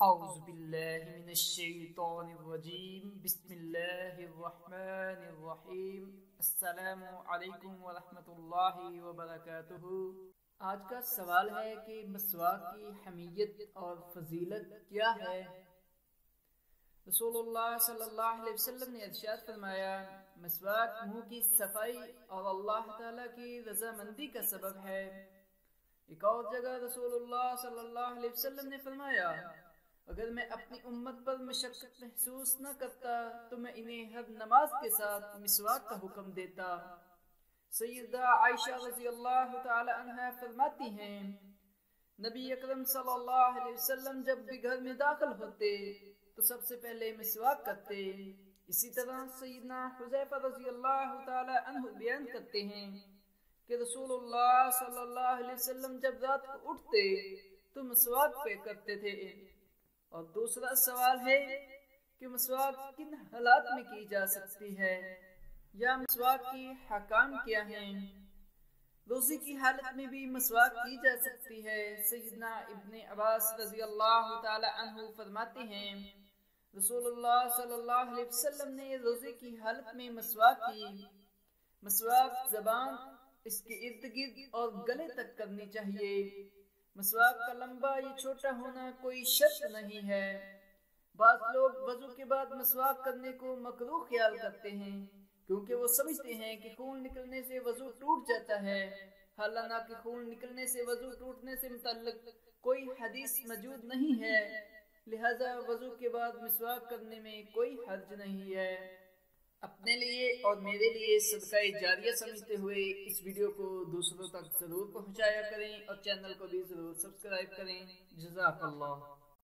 اعوذ باللہ من الشیطان الرجیم بسم اللہ الرحمن الرحیم السلام علیکم ورحمۃ اللہ وبرکاتہ۔ آج کا سوال ہے کہ مسواک کی اہمیت اور فضیلت کیا ہے؟ رسول اللہ صلی اللہ علیہ وسلم نے ارشاد فرمایا، مسواک منہ کی صفائی اور اللہ تعالیٰ کی رضامندی کا سبب ہے۔ ایک اور جگہ رسول اللہ صلی اللہ علیہ وسلم نے فرمایا، اگر میں اپنی امت پر مشقت محسوس نہ کرتا تو میں انہیں ہر نماز کے ساتھ مسواک کا حکم دیتا۔ سیدہ عائشہ رضی اللہ تعالی عنہ فرماتی ہیں، نبی اکرم صلی اللہ علیہ وسلم جب بھی گھر میں داخل ہوتے تو سب سے پہلے مسواک کرتے۔ اسی طرح سیدنا حذیفہ رضی اللہ تعالی عنہ بیان کرتے ہیں کہ رسول اللہ صلی اللہ علیہ وسلم جب رات کو اٹھتے تو مسواک پہ کرتے تھے۔ اور دوسرا سوال ہے کہ مسواک کن حالات میں کی جا سکتی ہے یا مسواک کی حکام کیا ہیں؟ روزے کی حالت میں بھی مسواک کی جا سکتی ہے۔ سیدنا ابن عباس رضی اللہ تعالی عنہ فرماتے ہیں، رسول اللہ صلی اللہ علیہ وسلم نے روزے کی حالت میں مسواک کی۔ مسواک زبان، اس کے ارد گرد اور گلے تک کرنی چاہیے۔ مسواک کا لمبا یا چھوٹا ہونا کوئی شرط نہیں ہے۔ بعض لوگ وضو کے بعد مسواک کرنے کو مکروہ خیال کرتے ہیں کیونکہ وہ سمجھتے ہیں کہ خون نکلنے سے وضو ٹوٹ جاتا ہے، حالانہ کہ خون نکلنے سے وضو ٹوٹنے سے متعلق کوئی حدیث موجود نہیں ہے، لہذا وضو کے بعد مسواک کرنے میں کوئی حرج نہیں ہے۔ اپنے لیے اور میرے لیے صدقہ جاریہ سمجھتے ہوئے اس ویڈیو کو دوسروں تک ضرور پہنچایا کریں اور چینل کو بھی ضرور سبسکرائب کریں۔ جزاک اللہ۔